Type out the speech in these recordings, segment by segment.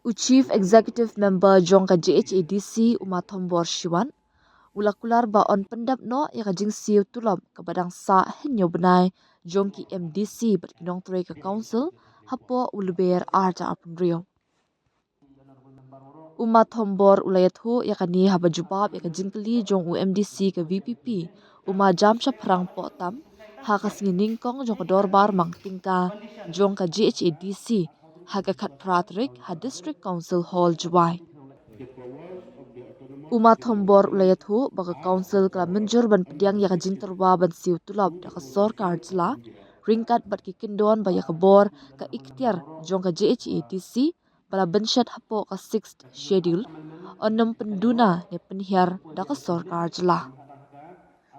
Chief Executive Member Jongka JHADC Umathombor Shiwan, ulakular ba on pendap no ya kajing siu tulom ke badang sa henyo benai Jongki MDC berkinong turai ke council hapo uluber arja apun rio. Umathombor ulayat hu ya kani haba jubab ya kajing keli jong UMDC ke VPP jam perang potam ha kasngining kong jong kedor bar mang tingka Jongka JHADC haga kat pratrik ha district council hall juwai. Umathombor ulayat hu baka council kala menjur ban pediang ya kajing terwa ban siu tulab da kasor karjla ringkat bat kikindon ba ya kabor ka ikhtiar Jongka JHADC bala benshat hapo ka 6th schedule onam penduna ne penhiar da kasor karjla.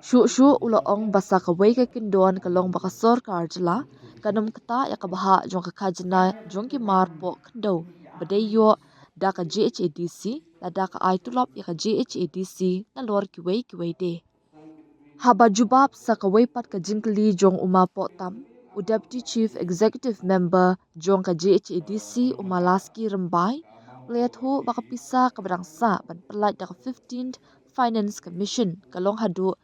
Shu ulaong basa ka wei ka kindon kalong baka sor karjla kanam kata ya kabaha Jongka kajna Jongki mar po kendo badayo da ka JHADC la da ka ai tulop ya ka JHADC na lor ki wei de. Haba jubab sa ka wei pat ka jingkli jong uma po tam Deputy Chief Executive Member Jongka JHADC Umalaski Rembai ulayat hu baka pisa ka barangsa ban pelait da ka 15th Finance Commission kalong hadu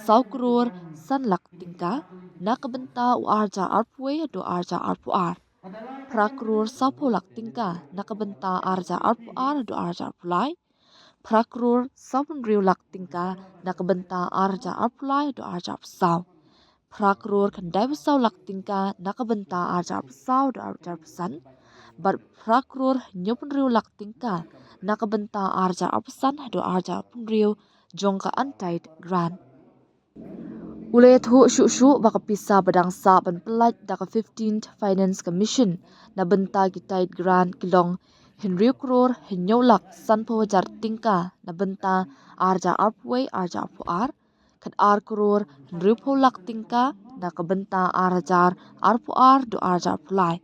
sau kror sanlak tingka na kabenta u arja arpwe do arja arpuar. Prakrur sapolak tingka nakabenta arja arpuar do arja arpulai. Prakrur sapunriu lak tingka nakabenta arja arpulai do arja arpusau. Prakrur kandai besau lak tingka nakabenta arja arpusau do arja arpusan. Bat prakrur nyopunriu lak tingka nakabenta arja arpusan do arja arpunriu Jongka antait grant. Ulayat hu shu baka pisa badang sa ban pelait da ka 15th Finance Commission na benta kitait grant kilong Henry Kror henyolak san pawajar tingka na benta arja arpway arja arpuar kat ar kror Henry polak tingka na kabenta arjar arpuar do arja arpulai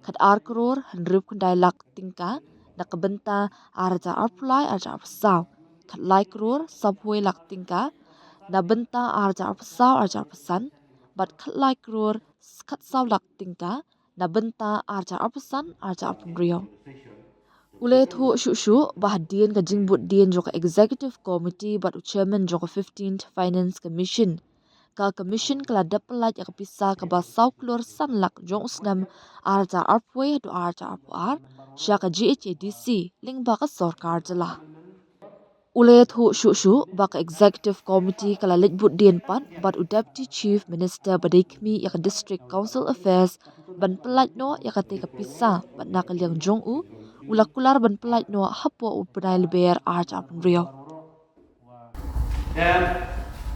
kat ar kror Henry kundai lak tingka na kabenta arja arpulai arja arpusau kat lai kror sabwe lak tingka na benta arja arpusau arja arpusan bat khatlai kror khat sau lak tingka na benta arja arpusan arja arpunrio. Ulayat hu shu bahadian ka jingbut dian joka executive committee bat chairman joka 15th Finance Commission ka commission kala dapelat ya kapisa ka basau klor sanlak jong usnam arja arpwe do arja arpuar syaka JHADC ling baka sorkar jela. Ulayat hu shu baka executive committee kala litbut dian pat bat Deputy Chief Minister badikmi ya ka district council affairs ban pelat no ya ka te kapisa bat nakaliang jong ulakular ban pelat no hapo upenai leber arja penrio. Dan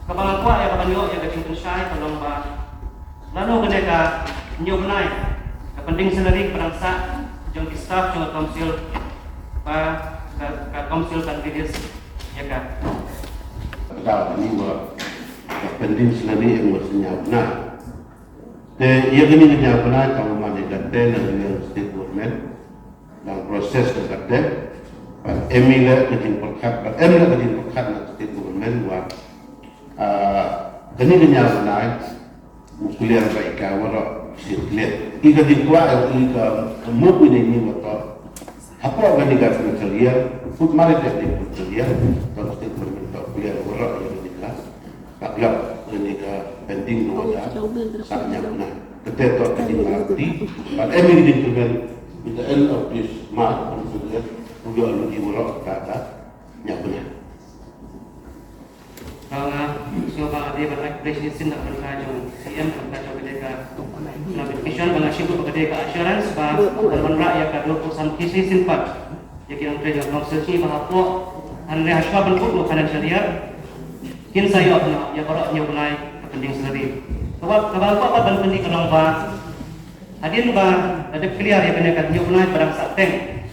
kabalang kuat ya kabanyo ya kacung pensai kalong ba lalu kena ka nyo benai ka penting sendiri perangsa jong staff jong council ba ka council candidates ya ka Kalau ini buat penting sendiri yang mestinya benar. Ia kini hanya benar kalau mana kata dengan state government dan proses kata. Emila kecil perkat nak state government buat. Kini hanya benar kuliah baik awak sirkulat. Ika dikwa ika mungkin ini betul. Apa akan dikatakan kalian? Food market dikatakan kalian. Kalau state government kuliah orang yang dikatakan. Kaklap ini ke penting dua saatnya benar. Ketika kita mengerti, pada emil dikatakan at the end of this month, udah lalu diurut kata yang benar. Kalau siapa dia berlaku presiden nak berkajau CM berkajau ketika navigation mengasih ketika assurance bah dalam rakyat kadang perusahaan kisi simpan jadi yang kerja dalam sesi bahapo anda hasba bentuk financial year kin saya ya korok nyulai penting sendiri sebab apa dan penting kalau bah hadin bah ada clear ya kena kat nyulai barang sateng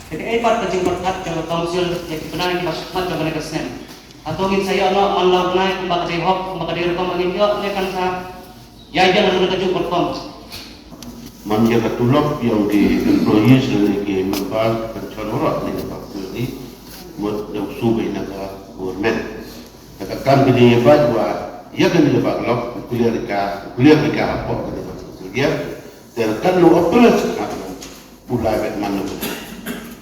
jadi ipat kecing berkat kalau council yang benar di masukkan ke mana kesenen atau ingin saya Allah naik mbak dehok mbak direkom angin yo lekan sa ya jangan ada kecing perform Manja ketulok yang di employees lagi membal pencarorat ni dapat beli mud subai naga government. Katakan begini bahwa ia kan dapat lok kuliah mereka apa kan dapat kuliah dan kan lo operas kan pulai bet mana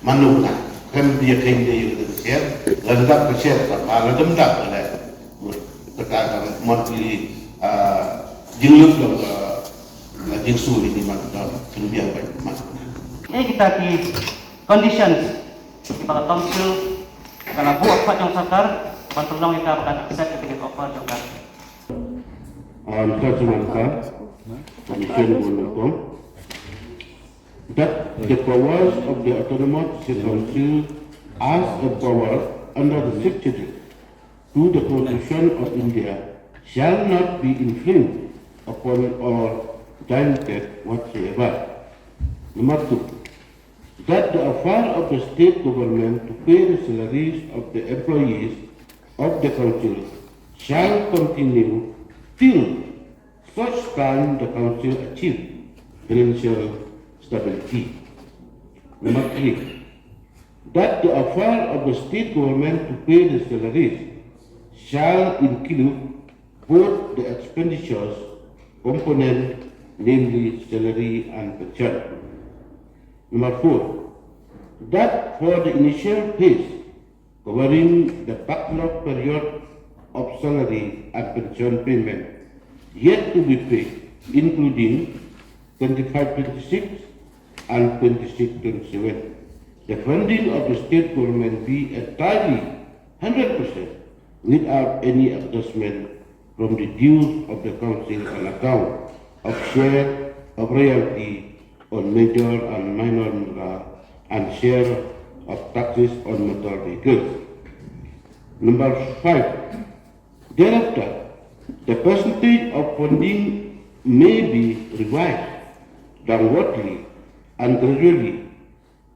manuna kan dia kain dia itu share landak ke share apa ladam dak oleh terkadang monthly jinglup yang jingsu ini mata kemudian baik mas. Ini kita di conditions para council karena buat pak yang sakar tolong kita akan accept dengan offer juga. Kita semangka Commission Bonokong that the powers of the Autonomous Council as a power under the Secretary to the Constitution of India shall not be infringed upon or diluted whatsoever. Number 2, that the affair of the state government to pay the salaries of the employees of the council shall continue till such time the council achieve financial stability. Number 3, that the affair of the state government to pay the salaries shall include both the expenditures component, namely salary and pension. Number 4, that for the initial phase covering the backlog period of salary and pension payment yet to be paid, including 25-26 and 26-27, the funding of the state government be entirely 100% without any adjustment from the dues of the council on account of share of royalty on major and minor mineral and share of taxes on motor vehicles. Number 5, thereafter, the percentage of funding may be revised downwardly and gradually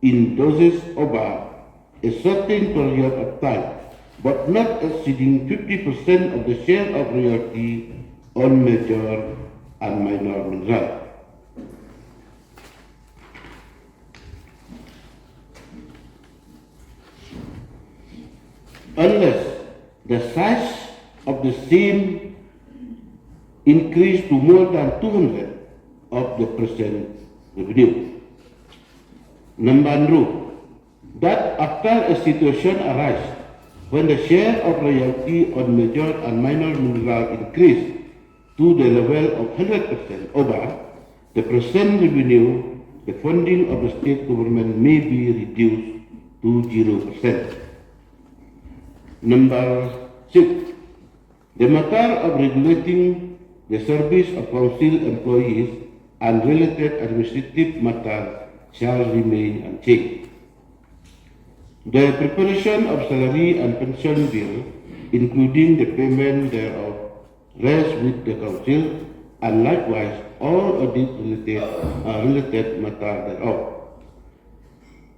in doses over a certain period of time, but not exceeding 50% of the share of royalty on major and minor mineral. Unless the size of the same increase to more than 200 of the present revenue. Number 2, that after a situation arises when the share of royalty on major and minor mineral increase to the level of 100% over the present revenue, the funding of the state government may be reduced to 0%. Number 6, the matter of regulating the service of council employees and related administrative matters shall remain unchanged. The preparation of salary and pension bill, including the payment thereof, rests with the council, and likewise all audit related matters thereof.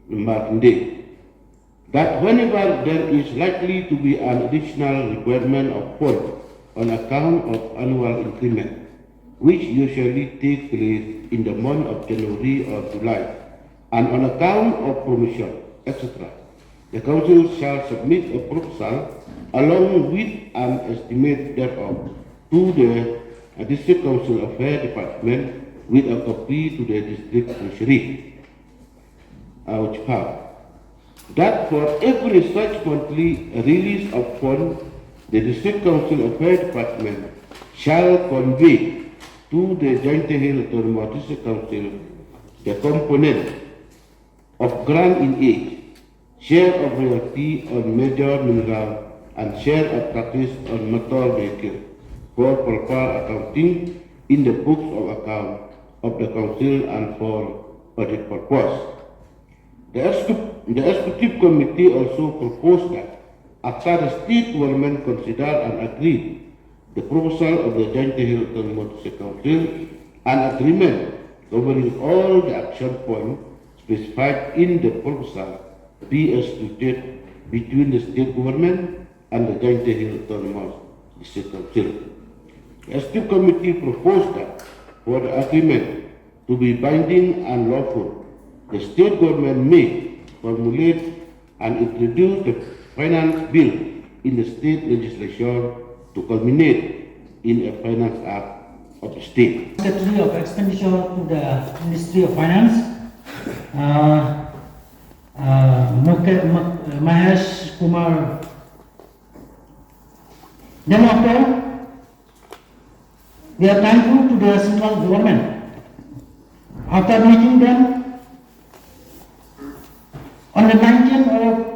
Number 8, that whenever there is likely to be an additional requirement of funds on account of annual increment, which usually takes place in the month of January or July, and on account of promotion, etc., the council shall submit a proposal along with an estimate thereof to the District Council Affairs Department with a copy to the District Treasury. That for every such monthly release of funds, the District Council Affairs Department shall convey to the Joint Hill Autonomous District Council the component of grant in aid, share of royalty on major mineral, and share of taxes on motor vehicle for proper accounting in the books of account of the council and for audit purpose. The Executive Committee also proposed that after the state government considered and agreed the proposal of the Joint Hill Autonomous Council, an agreement covering all the action points specified in the proposal be executed between the state government and the Joint Hill Autonomous Council. The Executive Committee proposed that for the agreement to be binding and lawful, the state government may formulate and introduce the finance bill in the state legislation to culminate in a finance act of the state. Secretary of Expenditure to the Ministry of Finance. Mahesh Kumar. Then after, we are thankful to the central government. After meeting them on the 19th of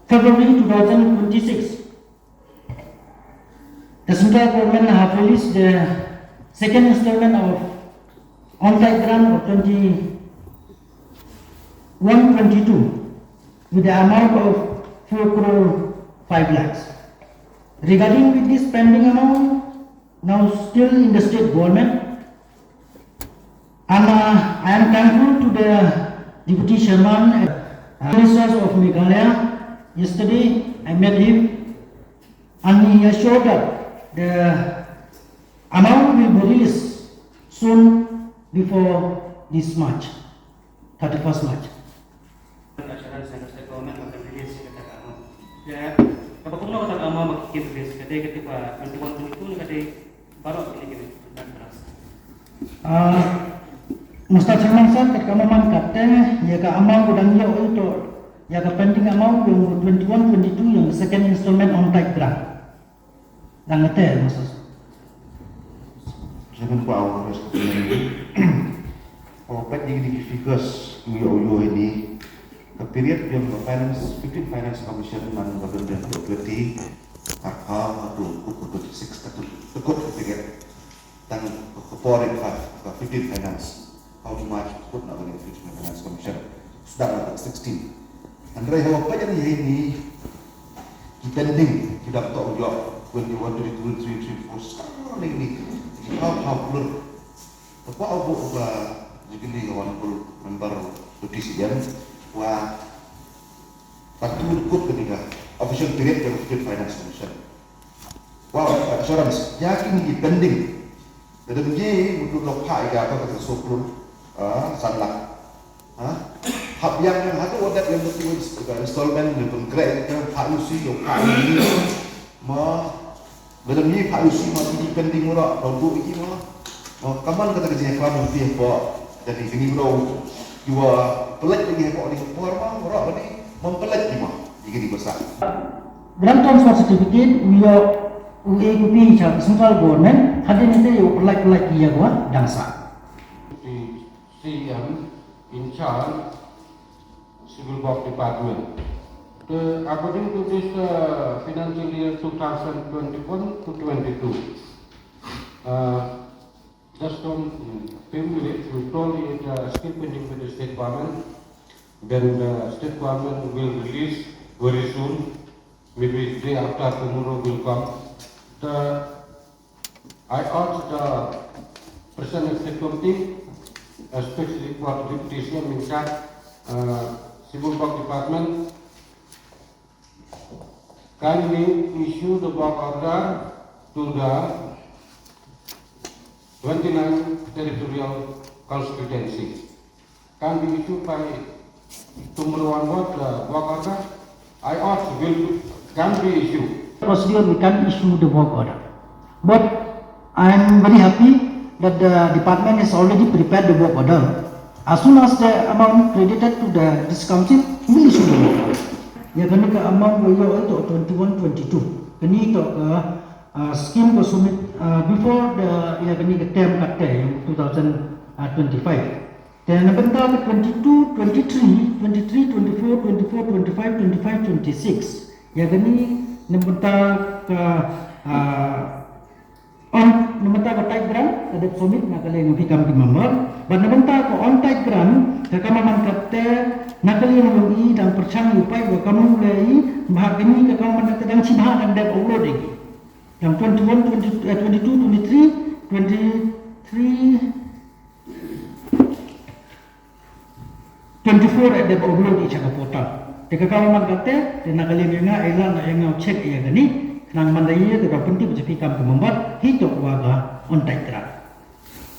February 2026, the central government have released the second installment of on-site grant of 2122 with the amount of 4 crore 5 lakhs. Regarding with this pending amount, now still in the state government, and I am thankful to the Deputy Chairman and Ministers of Meghalaya. Yesterday I met him and he assured that the amount will be released soon before this March, 31st March. Assurance ng state government mag-release sa kata-kamo. Ya, kapag kung kata-kamo mag-release, kati pa 21-22 kati baru ini Mustad Chairman sir, ketika memang kata ya ke amount udang yo itu ya ke pending amount yang 21-22 yang second installment on type grant. Dan kata Mustad. Jangan kau harus obat di figures UIO ini ke period yang finance 15 finance commission man government property akal atau 26 tekuk period dan foreign 15 finance how much put nak bagi 15 finance commission sudah ada 16 andai obat ini depending tidak tahu jawab 21 22 23 4 ini how blur apa apa jadi kawan member presiden wah patuh ikut ketika official period yang state finance commission wow assurance yakin pending dalam je untuk lokai ke apa kata soplun sanlah hab yang ada wadah yang betul installment yang konkret yang palusi yang kali ma dalam je palusi ma ini pending mula untuk ini ma kaman kata kerja kelam lebih apa jadi ini bro dua pelat lagi apa di forma orang ini mempelat lima jika dibesar. Grant transfer certificate UAPP central government hadir nanti yang pelat dia gua dangsa. The CM in charge Civil Work Department. According to this financial year 2021 to 22. Just from few minutes, we told it still pending with the state government. Then the state government will release very soon. Maybe day after tomorrow will come. I urge the President of State Committee, especially for the Deputy CM in charge, Civil Work Department, kindly issue the work order to the 29 territorial constituencies. Can be issued by tomorrow onward the work order. I urge can be issued. Procedure we can issue the work order. But I am very happy that the department has already prepared the work order. As soon as the amount credited to this council, we will issue the work order. Ya kena ke amount yo itu 21-22. Kini itu ke scheme was submit before the term cut yang 2025. Dan bentar ke 22, 23, 23, 24, 24, 25, 25, 26. Ya gini bentar ke bentar ke type grant ada submit nakali yang fikam di member. Dan bentar ke on type grant kekamaman kata nakali yang lagi dan percang upai kamu mulai bahag ini kekamaman kata dan cibah dan dev upload lagi. Yang 21, 22, 23, 24 ada upload di cakap portal. Jika kamu mengatakan, dan nak kalian yang elan yang ngau cek ia gani, nang mandai ia tidak penting berjadi kamu membuat hidup warga on tight track.